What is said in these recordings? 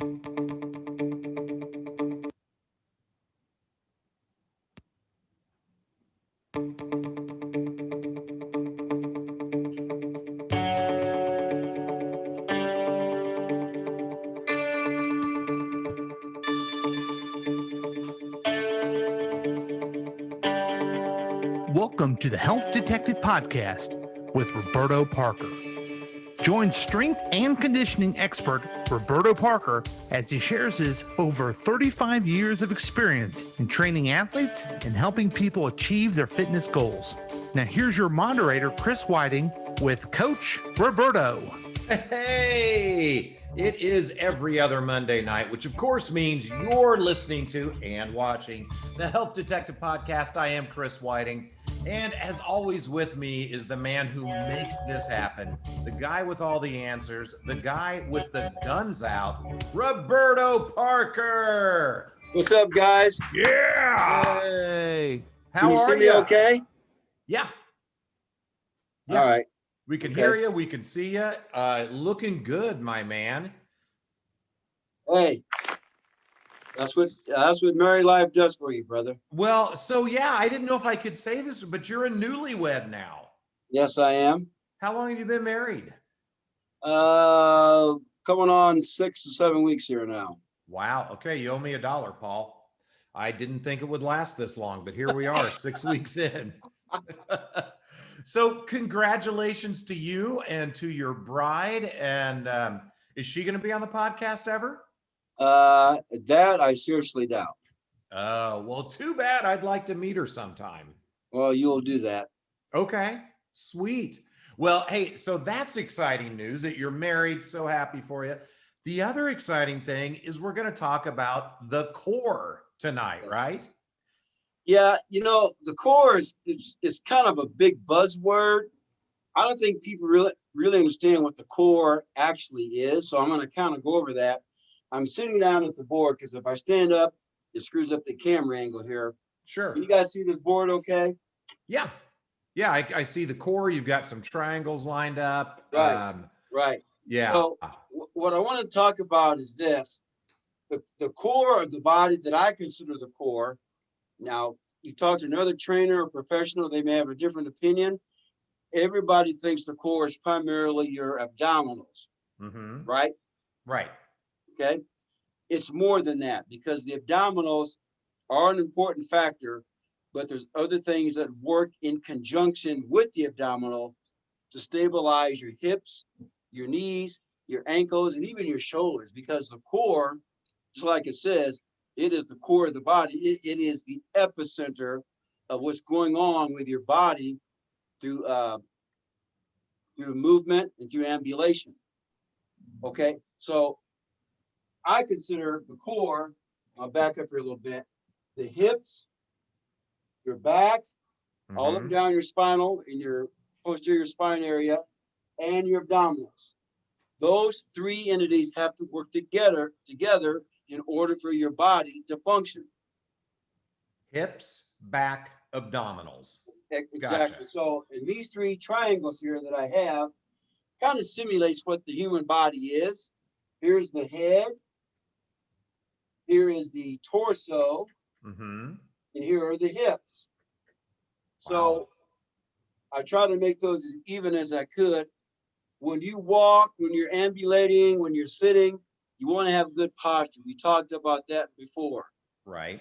Welcome to the Health Detective Podcast with Roberto Parker. Join strength and conditioning expert Roberto Parker as he shares his over 35 years of experience in training athletes and helping people achieve their fitness goals. Now here's your moderator, Chris Whiting, with Coach Roberto. Hey, it is every other Monday night, which of course means you're listening to and watching the Health Detective Podcast. I am Chris Whiting. And as always with me is the man who makes this happen, the guy with all the answers, the guy with the guns out, Roberto Parker. What's up, guys? Yeah. Hey. How are you? Can you see me okay? Yeah. All right. We can hear you. We can see you. Looking good, my man. Hey, that's what married life does for you, brother. Well, so yeah, I didn't know if I could say this, but you're a newlywed now. Yes, I am. How long have you been married? Coming on 6 or 7 weeks here now. Wow. Okay, you owe me $1, Paul. I didn't think it would last this long, but here we are, 6 weeks in. So congratulations to you and to your bride. And is she going to be on the podcast ever? That I seriously doubt. Well, too bad. I'd like to meet her sometime. Well, you'll do that. Okay, sweet. Well, hey, so that's exciting news that you're married. So happy for you. The other exciting thing is we're going to talk about the core tonight, right? Yeah, the core is kind of a big buzzword. I don't think people really understand what the core actually is. So I'm going to kind of go over that. I'm sitting down at the board because if I stand up, it screws up the camera angle here. Sure. Can you guys see this board okay? Yeah. Yeah, I see the core. You've got some triangles lined up. Right. Right. Yeah. So what I want to talk about is this. The core of the body that I consider the core. Now, you talk to another trainer or professional, they may have a different opinion. Everybody thinks the core is primarily your abdominals, right? Right. Okay. It's more than that because the abdominals are an important factor, but there's other things that work in conjunction with the abdominal to stabilize your hips, your knees, your ankles, and even your shoulders, because the core, just like it says, it is the core of the body. It is the epicenter of what's going on with your body through movement and through ambulation. Okay, so I consider the core, I'll back up here a little bit, the hips, your back, all up and down your spinal, in your posterior spine area, and your abdominals. Those three entities have to work together in order for your body to function. Hips, back, abdominals. Exactly. Gotcha. So in these three triangles here that I have, kind of simulates what the human body is. Here's the head. Here is the torso. And here are the hips. So I try to make those as even as I could. When you walk, when you're ambulating, when you're sitting, you want to have good posture. We talked about that before. Right.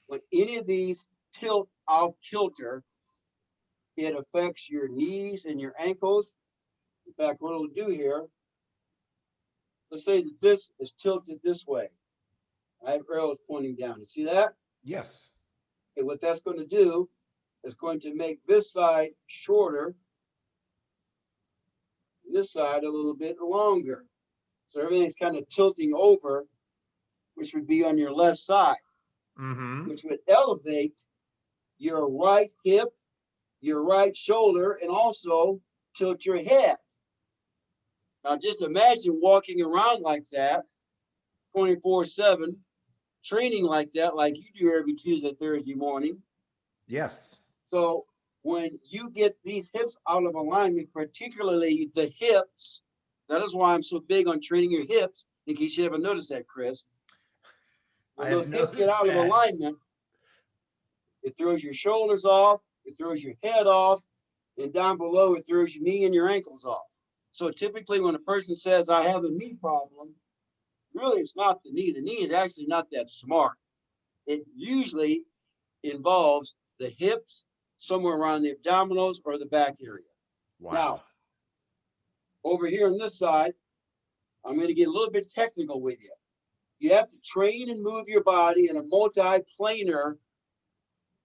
When any of these tilt off kilter, it affects your knees and your ankles. In fact, what it'll do here, let's say that this is tilted this way. I have arrows pointing down. You see that? Yes. Okay, what that's going to do is going to make this side shorter, this side a little bit longer. So everything's kind of tilting over, which would be on your left side, which would elevate your right hip, your right shoulder, and also tilt your head. Now just imagine walking around like that 24/7, training like that, like you do every Tuesday, Thursday morning. Yes. So when you get these hips out of alignment, particularly the hips, that is why I'm so big on training your hips, in case you haven't noticed that, Chris. When I those have hips get noticed out of that. alignment, it throws your shoulders off, it throws your head off, and down below it throws your knee and your ankles off. So typically when a person says, I have a knee problem, really it's not the knee. The knee is actually not that smart. It usually involves the hips, somewhere around the abdominals or the back area. Wow. Now, over here on this side, I'm going to get a little bit technical with you. You have to train and move your body in a multi-planar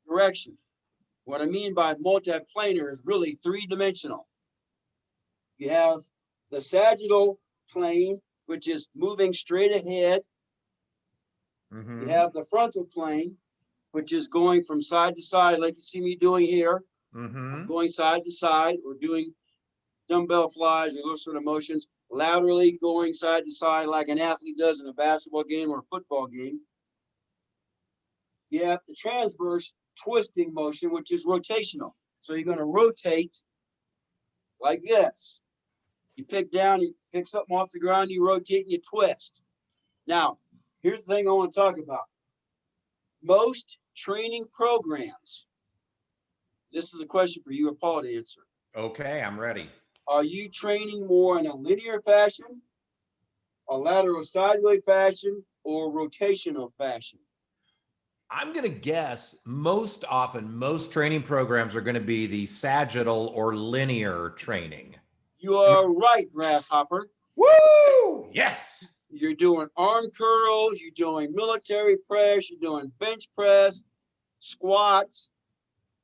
direction. What I mean by multi-planar is really three-dimensional. You have the sagittal plane, which is moving straight ahead. Mm-hmm. You have the frontal plane, which is going from side to side, like you see me doing here. Mm-hmm. Going side to side, or doing dumbbell flies or those sort of motions, laterally going side to side like an athlete does in a basketball game or a football game. You have the transverse twisting motion, which is rotational. So you're going to rotate like this. You pick down, you pick something off the ground, you rotate and you twist. Now, here's the thing I want to talk about. Most training programs, this is a question for you or Paul to answer. Okay, I'm ready. Are you training more in a linear fashion, a lateral sideways fashion, or rotational fashion? I'm going to guess most often, most training programs are going to be the sagittal or linear training. You are right, Grasshopper. Woo! Yes. You're doing arm curls, you're doing military press, you're doing bench press, squats.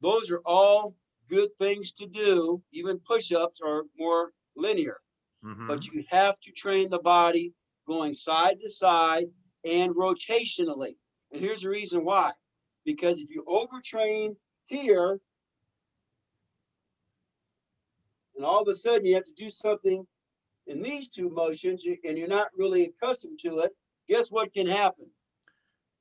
Those are all good things to do. Even push-ups are more linear. Mm-hmm. But you have to train the body going side to side and rotationally. And here's the reason why. Because if you overtrain here, and all of a sudden you have to do something in these two motions, and you're not really accustomed to it, guess what can happen?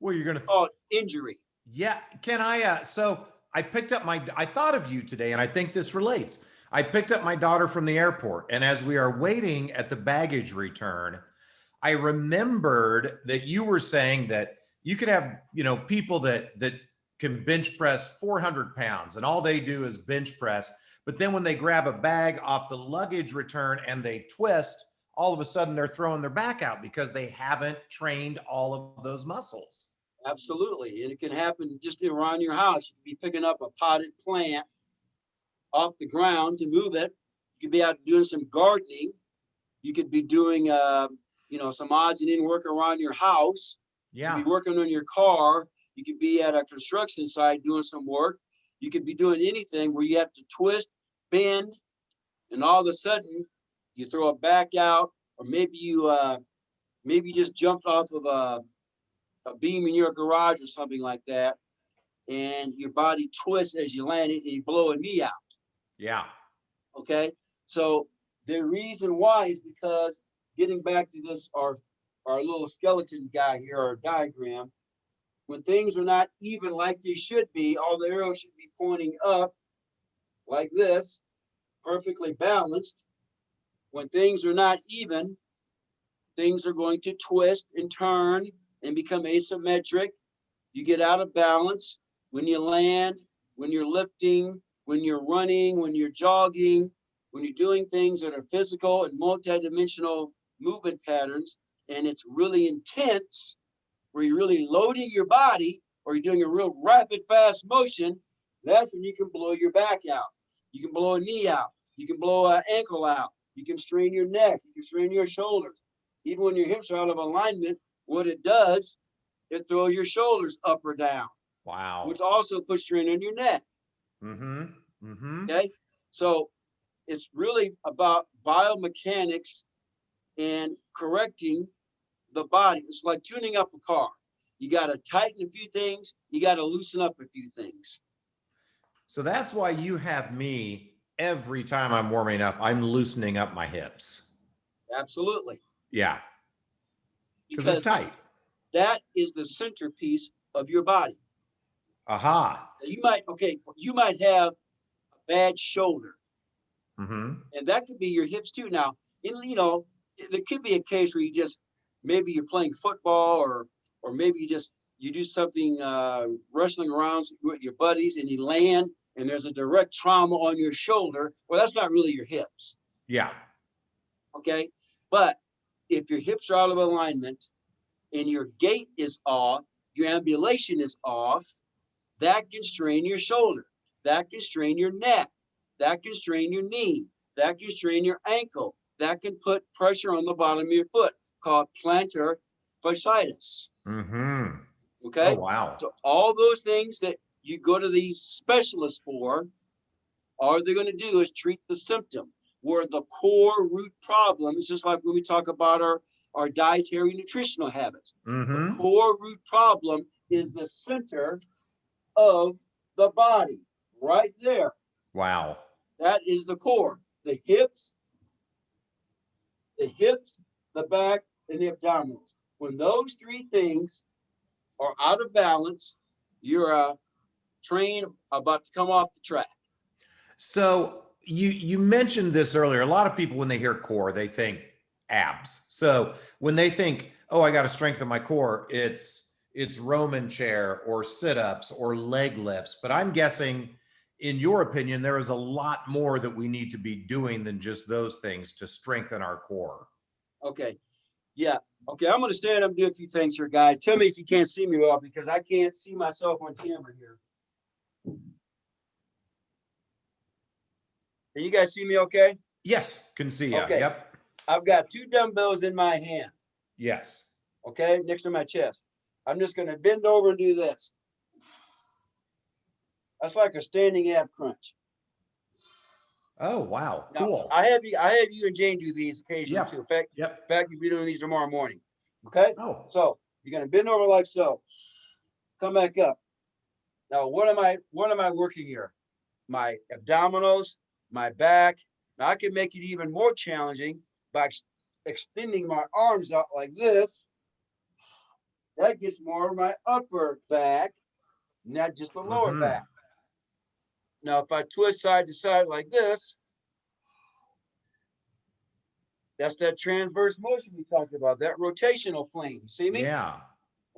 Well, you're going to call it injury. Yeah. Can I, so I picked up I thought of you today, and I think this relates. I picked up my daughter from the airport, and as we are waiting at the baggage return, I remembered that you were saying that you could have, people that can bench press 400 pounds and all they do is bench press. But then when they grab a bag off the luggage return and they twist, all of a sudden they're throwing their back out because they haven't trained all of those muscles. Absolutely. And it can happen just around your house. You could be picking up a potted plant off the ground to move it. You could be out doing some gardening. You could be doing, some odds and ends work around your house. Yeah. You could be working on your car. You could be at a construction site doing some work. You could be doing anything where you have to twist, bend, and all of a sudden you throw it back out, or maybe you just jumped off of a beam in your garage or something like that, and your body twists as you land it and you blow a knee out. Yeah. Okay. So the reason why is because, getting back to this, our little skeleton guy here, our diagram, when things are not even like they should be, all the arrows should be pointing up like this, perfectly balanced. When things are not even, things are going to twist and turn and become asymmetric. You get out of balance when you land, when you're lifting, when you're running, when you're jogging, when you're doing things that are physical and multidimensional movement patterns, and it's really intense, where you're really loading your body, or you're doing a real rapid, fast motion, that's when you can blow your back out. You can blow a knee out. You can blow an ankle out. You can strain your neck. You can strain your shoulders. Even when your hips are out of alignment, what it does, it throws your shoulders up or down. Wow. Which also puts strain on your neck. Mm-hmm. Mm-hmm. Okay. So it's really about biomechanics and correcting the body. It's like tuning up a car. You got to tighten a few things. You got to loosen up a few things. So that's why you have me every time I'm warming up, I'm loosening up my hips. Absolutely. Yeah. Because they're tight. That is the centerpiece of your body. Aha. You might have a bad shoulder. Mm-hmm. And that could be your hips too. Now, there could be a case where you just maybe you're playing football, or maybe you do something wrestling around with your buddies, and you land and there's a direct trauma on your shoulder. Well, that's not really your hips. Yeah. Okay. But if your hips are out of alignment and your gait is off, your ambulation is off, that can strain your shoulder. That can strain your neck. That can strain your knee. That can strain your ankle. That can put pressure on the bottom of your foot, called plantar fasciitis. Mm-hmm. Okay. Oh, wow. So all those things that you go to these specialists for, all they're going to do is treat the symptom, where the core root problem is just like when we talk about our dietary nutritional habits. Mm-hmm. The core root problem is the center of the body, right there. Wow. That is the core. The hips, the back, and the abdominals. When those three things are out of balance, you're a train about to come off the track. So you mentioned this earlier. A lot of people, when they hear core, they think abs. So when they think, oh, I got to strengthen my core, it's Roman chair or sit-ups or leg lifts. But I'm guessing, in your opinion, there is a lot more that we need to be doing than just those things to strengthen our core. Okay. Yeah. Okay. I'm going to stand up and do a few things here, guys. Tell me if you can't see me well, because I can't see myself on camera here. Can you guys see me okay? Yes, can see you. Okay. Yep. I've got 2 dumbbells in my hand. Yes. Okay, next to my chest. I'm just going to bend over and do this. That's like a standing ab crunch. Oh, wow. Now, Cool. I have you and Jane do these occasionally too. In fact, you'll be doing these tomorrow morning. Okay. Oh. So you're going to bend over like so. Come back up. Now, what am I working here? My abdominals, my back. Now I can make it even more challenging by extending my arms out like this. That gets more of my upper back, not just the lower back. Now, if I twist side to side like this, that's that transverse motion we talked about, that rotational plane. You see me? Yeah.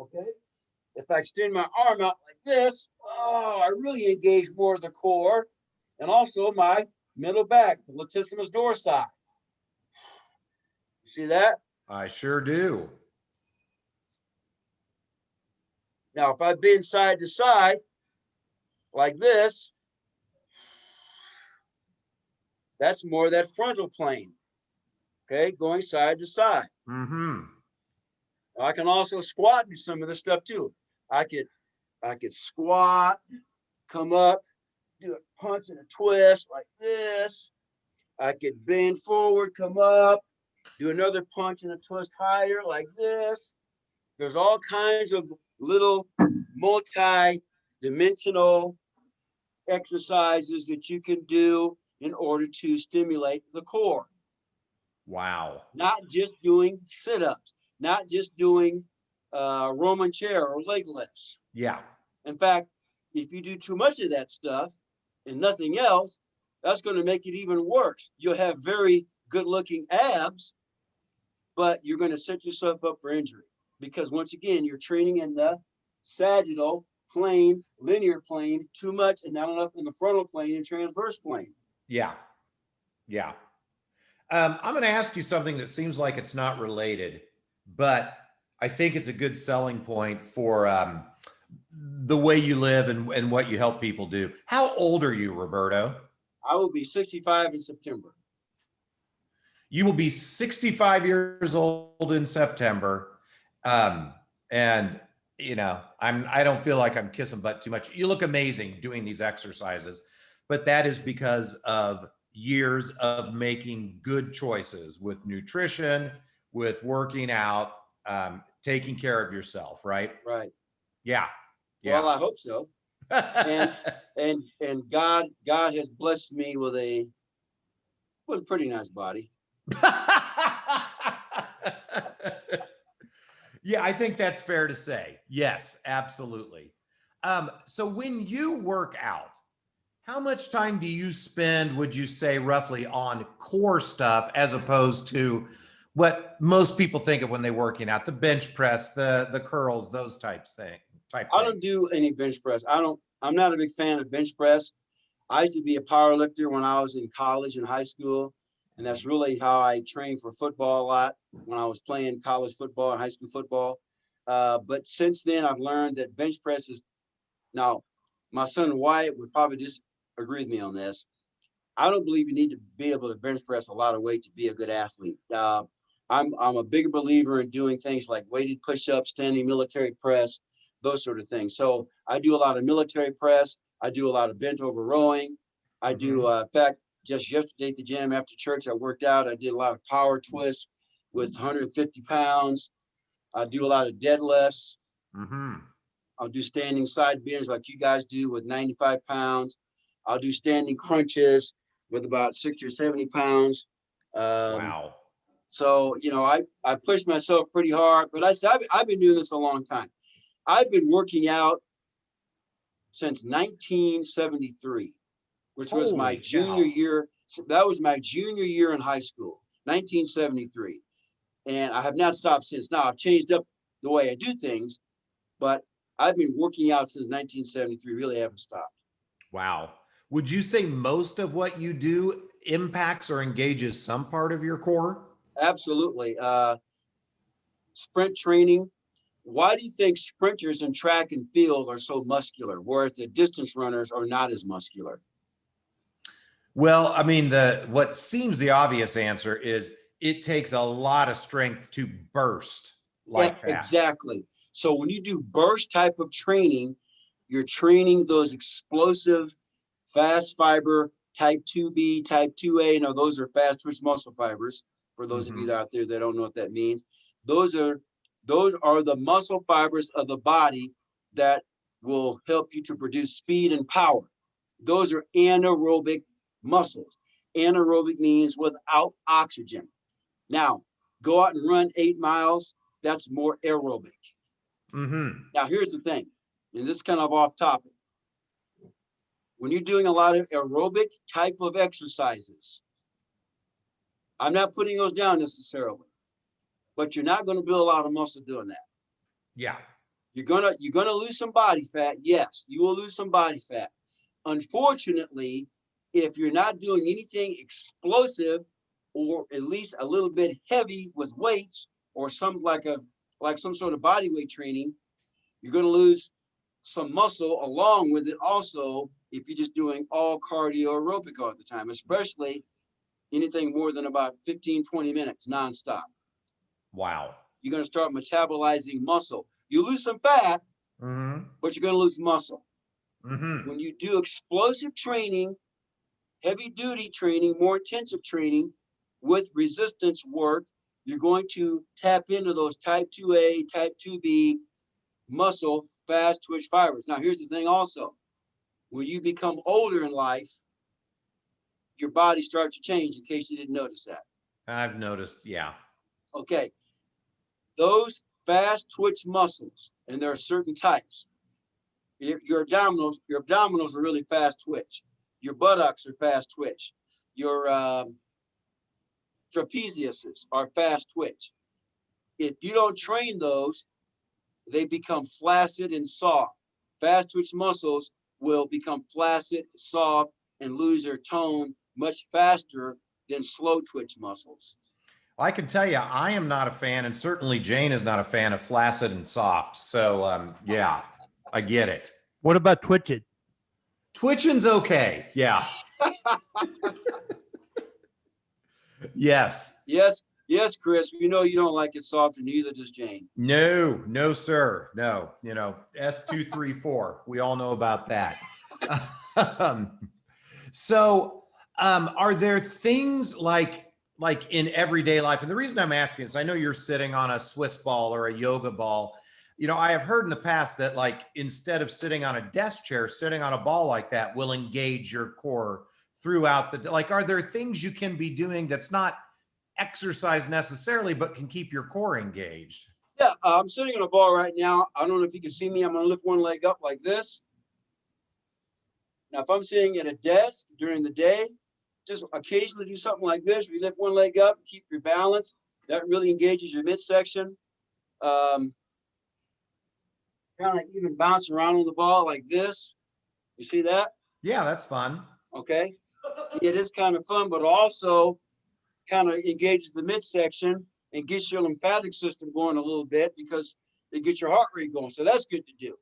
Okay. If I extend my arm out like this, oh, I really engage more of the core and also my middle back, the latissimus dorsi. You see that? I sure do. Now, if I bend side to side like this, that's more of that frontal plane. Okay, going side to side. Mm-hmm. I can also squat and do some of this stuff too. I could squat, come up, do a punch and a twist like this. I could bend forward, come up, do another punch and a twist higher like this. There's all kinds of little multi-dimensional exercises that you can do in order to stimulate the core. Wow. Not just doing sit-ups, not just doing Roman chair or leg lifts. Yeah. In fact, if you do too much of that stuff and nothing else, that's going to make it even worse. You'll have very good-looking abs, but you're going to set yourself up for injury because, once again, you're training in the sagittal plane, linear plane, too much and not enough in the frontal plane and transverse plane. Yeah. Yeah. I'm going to ask you something that seems like it's not related, but I think it's a good selling point for the way you live and what you help people do. How old are you, Roberto? I will be 65 in September. You will be 65 years old in September. And you know, I don't feel like I'm kissing butt too much. You look amazing doing these exercises, but that is because of years of making good choices with nutrition, with working out, taking care of yourself, right? Right. Yeah. Yeah. Well, I hope so. and God has blessed me with a pretty nice body. Yeah, I think that's fair to say. Yes, absolutely. So when you work out, how much time do you spend, would you say, roughly on core stuff as opposed to what most people think of when they're working out, the bench press, the curls, those types thing. I don't do any bench press. I'm not a big fan of bench press. I used to be a power lifter when I was in college and high school. And that's really how I trained for football a lot when I was playing college football and high school football. But since then, I've learned that bench press is now, my son Wyatt would probably disagree with me on this. I don't believe you need to be able to bench press a lot of weight to be a good athlete. I'm a bigger believer in doing things like weighted push-ups, standing military press, those sort of things. So I do a lot of military press. I do a lot of bent over rowing. I do, in fact, just yesterday at the gym after church, I worked out. I did a lot of power twists with 150 pounds. I do a lot of deadlifts. I'll do standing side bends like you guys do with 95 pounds. I'll do standing crunches with about 60 or 70 pounds. Wow. So, I pushed myself pretty hard, but I've been doing this a long time. I've been working out since 1973, which was my junior year. That was my junior year in high school, 1973. And I have not stopped since. Now, I've changed up the way I do things, but I've been working out since 1973, really haven't stopped. Wow. Would you say most of what you do impacts or engages some part of your core? Absolutely. Sprint training. Why do you think sprinters in track and field are so muscular, whereas the distance runners are not as muscular? Well, I mean, what seems the obvious answer is it takes a lot of strength to burst like that. Exactly. So when you do burst type of training, you're training those explosive, fast fiber type 2B, type 2A. Now, those are fast twitch muscle fibers. For those of you out there that don't know what that means, those are the muscle fibers of the body that will help you to produce speed and power. Those are anaerobic muscles. Anaerobic means without oxygen. Now, go out and run 8 miles. That's more aerobic. Now, here's the thing, and this is kind of off topic. When you're doing a lot of aerobic type of exercises, I'm not putting those down necessarily, but you're not going to build a lot of muscle doing that. Yeah. You're gonna lose some body fat. Yes, you will lose some body fat. Unfortunately, if you're not doing anything explosive or at least a little bit heavy with weights or some some sort of body weight training, you're going to lose some muscle along with it also if you're just doing all cardio aerobic all the time, especially anything more than about 15, 20 minutes nonstop. Wow. You're going to start metabolizing muscle. You lose some fat, but you're going to lose muscle. When you do explosive training, heavy duty training, more intensive training with resistance work, you're going to tap into those type 2A, type 2B muscle fast twitch fibers. Now, here's the thing also. When you become older in life, your body starts to change, in case you didn't notice that. I've noticed, yeah. Okay. Those fast twitch muscles, and there are certain types. Your abdominals are really fast twitch. Your buttocks are fast twitch. Your trapeziuses are fast twitch. If you don't train those, they become flaccid and soft. Fast twitch muscles will become flaccid, soft, and lose their tone much faster than slow twitch muscles. I can tell you, I am not a fan, and certainly Jane is not a fan of flaccid and soft. So, yeah, I get it. What about twitching? Twitching's okay. Yeah. Yes. Yes, Chris. You know you don't like it soft, and neither does Jane. No, sir. No, S234. We all know about that. So, are there things like in everyday life? And the reason I'm asking is I know you're sitting on a Swiss ball or a yoga ball. I have heard in the past that instead of sitting on a desk chair, sitting on a ball like that will engage your core throughout the, are there things you can be doing that's not exercise necessarily, but can keep your core engaged? Yeah, I'm sitting on a ball right now. I don't know if you can see me. I'm going to lift one leg up like this. Now, if I'm sitting at a desk during the day, just occasionally do something like this. You lift one leg up, keep your balance That really engages your midsection. Kind of even bounce around on the ball like this. You see that? Yeah, that's fun. Okay. It is kind of fun, but also kind of engages the midsection and gets your lymphatic system going a little bit because it gets your heart rate going. So that's good to do.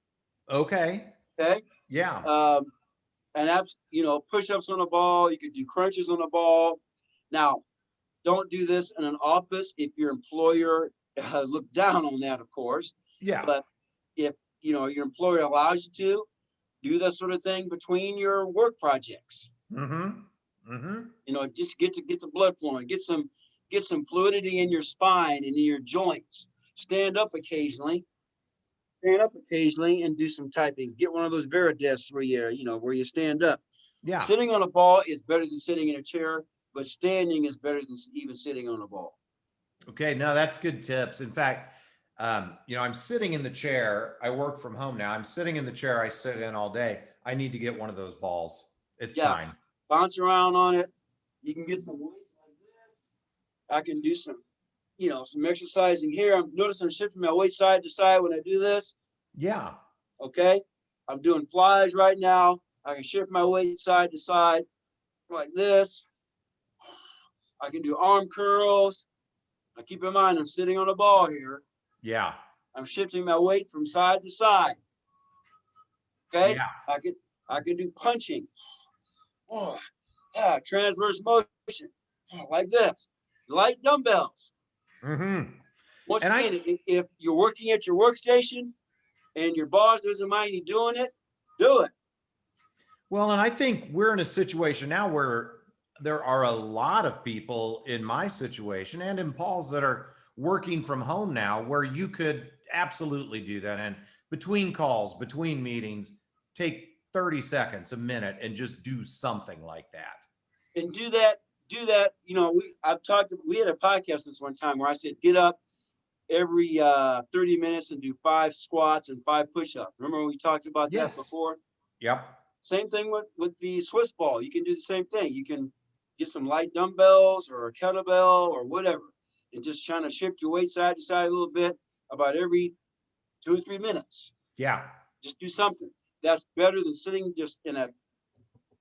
Okay. Okay. Yeah. And that's, push-ups on the ball. You could do crunches on the ball. Now, don't do this in an office if your employer look down on that, of course. Yeah. But if your employer allows you to, do that sort of thing between your work projects. Just get the blood flowing, get some fluidity in your spine and in your joints. Stand up occasionally and do some typing. Get one of those Vera desks where you stand up. Yeah. Sitting on a ball is better than sitting in a chair, but standing is better than even sitting on a ball. Okay, no, that's good tips. In fact, I'm sitting in the chair. I work from home now. I'm sitting in the chair I sit in all day. I need to get one of those balls. It's time. Bounce around on it. You can get some weights like this. I can do some exercising here. I'm shifting my weight side to side when I do this. Yeah. Okay. I'm doing flies right now. I can shift my weight side to side like this. I can do arm curls. Now keep in mind, I'm sitting on a ball here. Yeah. I'm shifting my weight from side to side. Okay. Yeah. I can do punching. Oh, yeah, transverse motion like this. Light dumbbells. Once again, if you're working at your workstation and your boss doesn't mind you doing it, do it. Well, and I think we're in a situation now where there are a lot of people in my situation and in Paul's that are working from home now, where you could absolutely do that. And between calls, between meetings, take 30 seconds, a minute, and just do something like that. And do that. We had a podcast this one time where I said, get up every 30 minutes and do 5 squats and 5 push-ups. Remember we talked about that before? Yep. Same thing with the Swiss ball. You can do the same thing. You can get some light dumbbells or a kettlebell or whatever, and just trying to shift your weight side to side a little bit about every 2 or 3 minutes. Yeah. Just do something. That's better than sitting just in a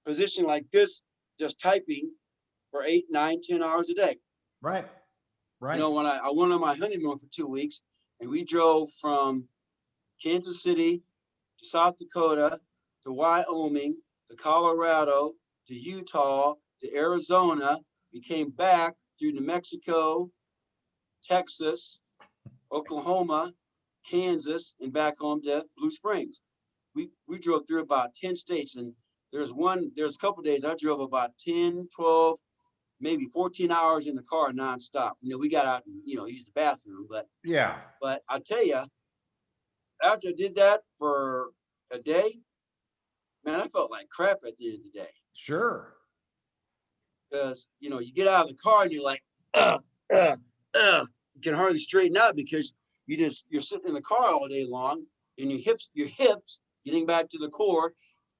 position like this, just typing for 8, 9, 10 hours a day. Right. Right. When I went on my honeymoon for 2 weeks, and we drove from Kansas City to South Dakota to Wyoming to Colorado to Utah to Arizona. We came back through New Mexico, Texas, Oklahoma, Kansas, and back home to Blue Springs. We drove through about 10 states, and there's a couple of days I drove about 10, 12, maybe 14 hours in the car nonstop. We got out and used the bathroom, but I tell you, after I did that for a day, man, I felt like crap at the end of the day. Sure. Because you get out of the car and you're like, you can hardly straighten out because you're sitting in the car all day long, and your hips, getting back to the core,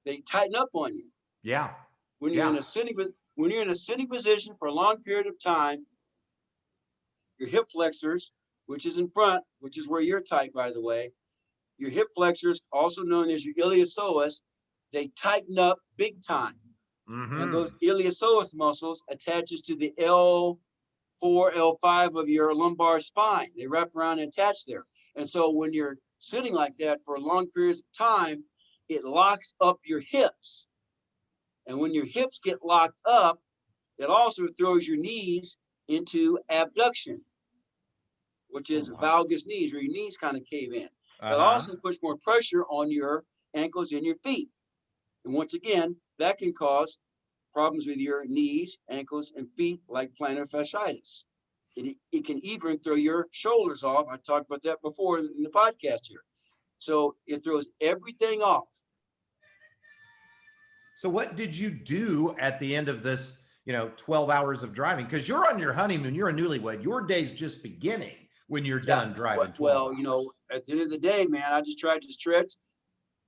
they tighten up on you. Yeah. When you're in a sitting position for a long period of time, your hip flexors, which is in front, which is where you're tight, by the way, your hip flexors, also known as your iliopsoas, they tighten up big time. And those iliopsoas muscles attaches to the L4, L5 of your lumbar spine. They wrap around and attach there. And so when you're sitting like that for long periods of time, it locks up your hips. And when your hips get locked up, it also throws your knees into abduction, which is valgus knees, where your knees kind of cave in. It also puts more pressure on your ankles and your feet. And once again, that can cause problems with your knees, ankles, and feet, like plantar fasciitis. It can even throw your shoulders off. I talked about that before in the podcast here. So it throws everything off. So what did you do at the end of this, 12 hours of driving? Because you're on your honeymoon, you're a newlywed. Your day's just beginning when you're done driving 12 hours. At the end of the day, man, I just tried to stretch.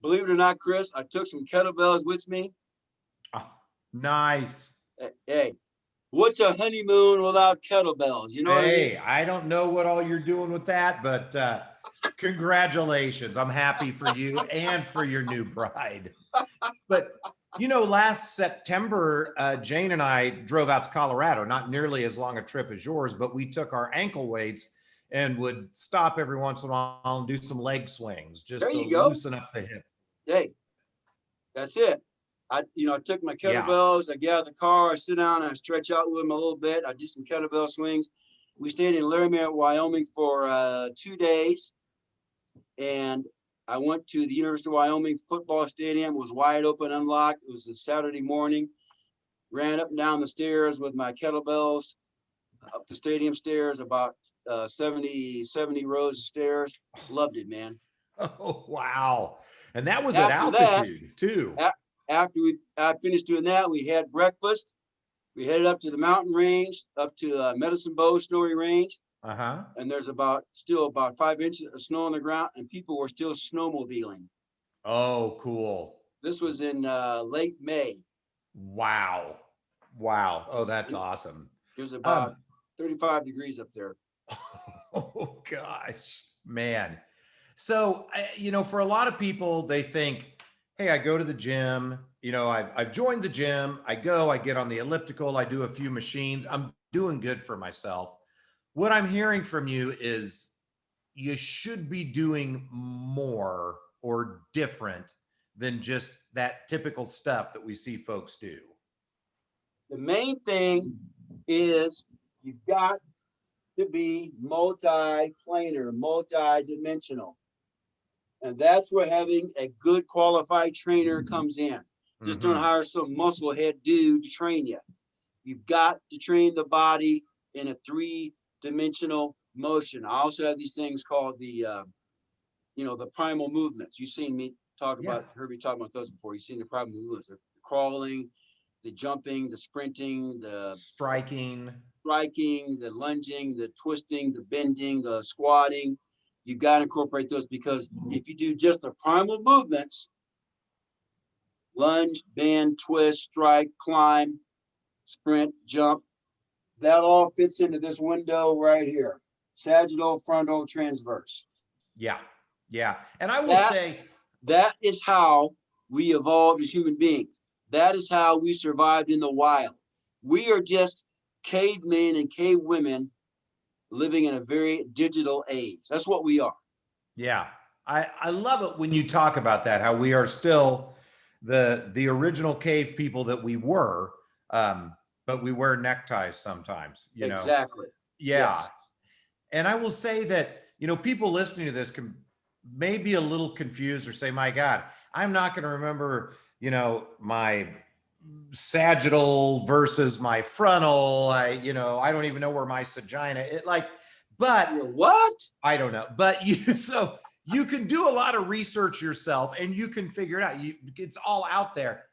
Believe it or not, Chris, I took some kettlebells with me. Oh, nice. Hey, What's a honeymoon without kettlebells? You know what I mean? Hey, I don't know what all you're doing with that, but congratulations. I'm happy for you and for your new bride. But, last September, Jane and I drove out to Colorado, not nearly as long a trip as yours, but we took our ankle weights and would stop every once in a while and do some leg swings just There to you go. loosen up the hip. Hey, that's it. I took my Yeah. kettlebells, I get out of the car, I sit down, I stretch out with them a little bit. I do some kettlebell swings. We stayed in Laramie, Wyoming for 2 days. And I went to the University of Wyoming football stadium. It was wide open, unlocked. It was a Saturday morning. Ran up and down the stairs with my kettlebells, up the stadium stairs, about 70 rows of stairs. Loved it, man. Oh, wow. And that was After at that, altitude too. After I finished doing that, we had breakfast. We headed up to the mountain range, up to Medicine Bow Snowy Range. Uh-huh. And there's still about 5 inches of snow on the ground, and people were still snowmobiling. Oh, cool. This was in late May. Wow. Wow. Oh, that's awesome. It was about 35 degrees up there. Oh, gosh, man. So, for a lot of people, they think, hey, I go to the gym, I've joined the gym. I get on the elliptical. I do a few machines. I'm doing good for myself. What I'm hearing from you is you should be doing more or different than just that typical stuff that we see folks do. The main thing is you've got to be multi-planar, multi-dimensional. And that's where having a good qualified trainer comes in. Just don't hire some musclehead dude to train you. You've got to train the body in a 3-dimensional motion. I also have these things called the primal movements. You've seen me heard me talk about those before. You've seen the primal movements, the crawling, the jumping, the sprinting, the striking, the lunging, the twisting, the bending, the squatting. You got to incorporate those, because if you do just the primal movements, lunge, bend, twist, strike, climb, sprint, jump, that all fits into this window right here. Sagittal, frontal, transverse. Yeah. Yeah. And I will say that is how we evolved as human beings. That is how we survived in the wild. We are just cavemen and cavewomen living in a very digital age. That's what we are. Yeah. I love it when you talk about that, how we are still the original cave people that we were, but we wear neckties sometimes, Exactly. Yeah. Yes. And I will say that, people listening to this can may be a little confused or say, my God, I'm not going to remember, my sagittal versus my frontal. I don't even know where my sagina is. But what? I don't know. But you can do a lot of research yourself and you can figure it out. It's all out there.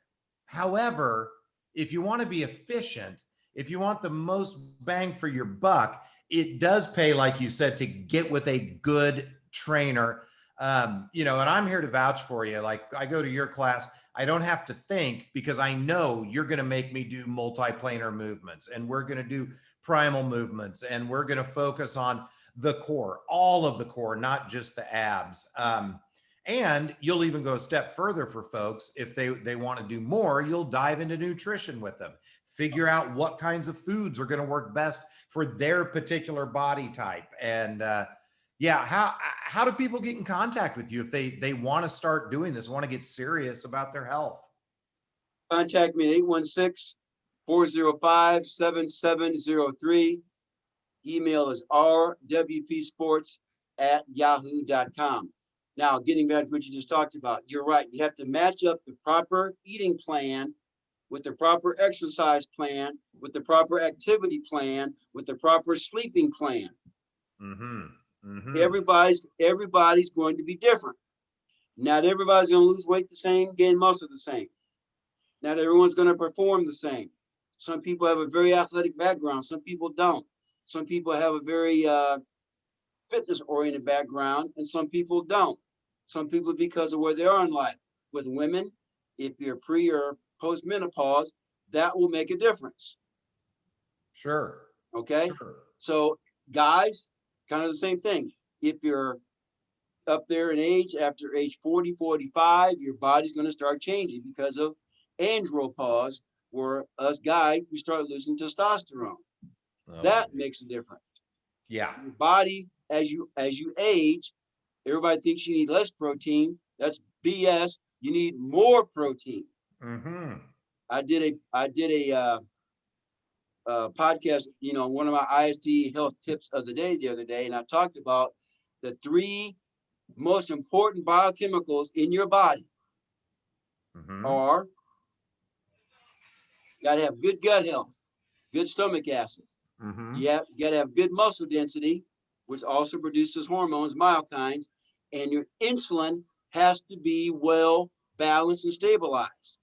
However, if you want to be efficient, if you want the most bang for your buck, it does pay, like you said, to get with a good trainer. And I'm here to vouch for you. Like, I go to your class, I don't have to think, because I know you're going to make me do multiplanar movements, and we're going to do primal movements, and we're going to focus on the core, all of the core, not just the abs. And you'll even go a step further for folks. If they want to do more, you'll dive into nutrition with them, figure out what kinds of foods are going to work best for their particular body type. And how do people get in contact with you if they want to start doing this, want to get serious about their health? Contact me at 816-405-7703. Email is rwpsports@yahoo.com. Now, getting back to what you just talked about, you're right. You have to match up the proper eating plan with the proper exercise plan, with the proper activity plan, with the proper sleeping plan. Everybody's going to be different. Not everybody's going to lose weight the same, gain muscle the same. Not everyone's going to perform the same. Some people have a very athletic background. Some people don't. Some people have a very fitness-oriented background, and some people don't. Some people, because of where they are in life. With women, if you're pre or post-menopause, that will make a difference. Sure. Okay. Sure. So guys, kind of the same thing. If you're up there in age, after age 40, 45, your body's going to start changing because of andropause, where us guys, we start losing testosterone. Oh, That makes a difference. yeah. Your body, as you age, everybody thinks you need less protein. That's BS. You need more protein. Mm-hmm. I did a podcast, one of my ISD health tips of the other day, and I talked about the 3 most important biochemicals in your body are, got to have good gut health, good stomach acid. You got to have good muscle density, which also produces hormones, myokines, and your insulin has to be well balanced and stabilized.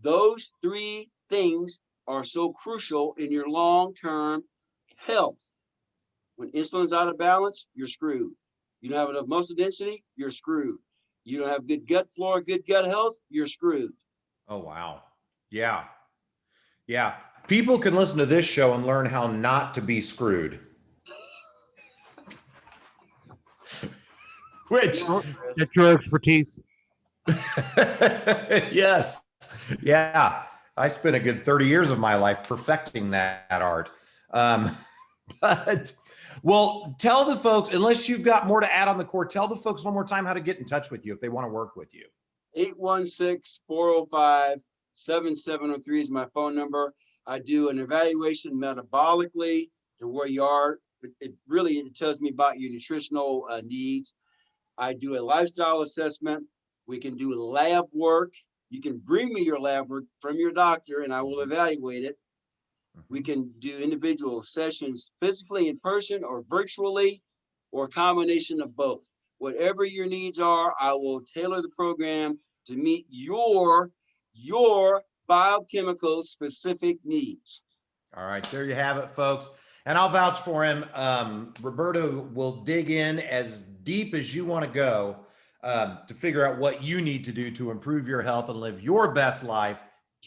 Those 3 things are so crucial in your long-term health. When insulin's out of balance, you're screwed. You don't have enough muscle density, you're screwed. You don't have good gut flora, good gut health, you're screwed. Oh, wow. Yeah. Yeah. People can listen to this show and learn how not to be screwed. Which, That's your expertise. yes. Yeah. I spent a good 30 years of my life perfecting that art. But, well, tell the folks, unless you've got more to add on the core, tell the folks one more time how to get in touch with you if they want to work with you. 816-405-7703 is my phone number. I do an evaluation metabolically to where you are. It tells me about your nutritional needs. I do a lifestyle assessment. We can do lab work. You can bring me your lab work from your doctor and I will evaluate it. We can do individual sessions physically in person or virtually, or a combination of both. Whatever your needs are, I will tailor the program to meet your biochemical specific needs. All right, there you have it, folks. And I'll vouch for him. Roberto will dig in as deep as you want to go to figure out what you need to do to improve your health and live your best life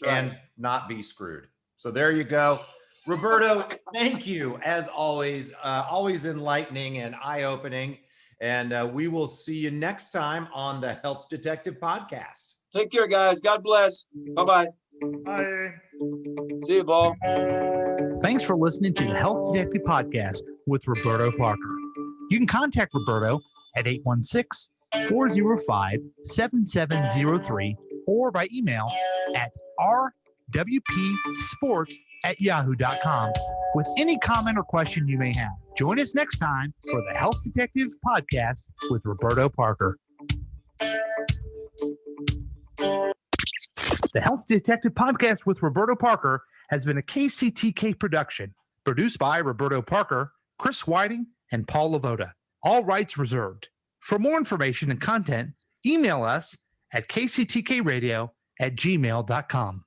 and not be screwed. So there you go. Roberto, thank you as always. Always enlightening and eye-opening. And we will see you next time on the Health Detective Podcast. Take care, guys. God bless. Bye-bye. Bye. See you, Paul. Thanks for listening to the Health Detective Podcast with Roberto Parker. You can contact Roberto at 816-405-7703 or by email at rwpsports@yahoo.com with any comment or question you may have. Join us next time for the Health Detective Podcast with Roberto Parker. The Health Detective Podcast with Roberto Parker has been a KCTK production, produced by Roberto Parker, Chris Whiting, and Paul Lavoda. All rights reserved. For more information and content, email us at kctkradio@gmail.com.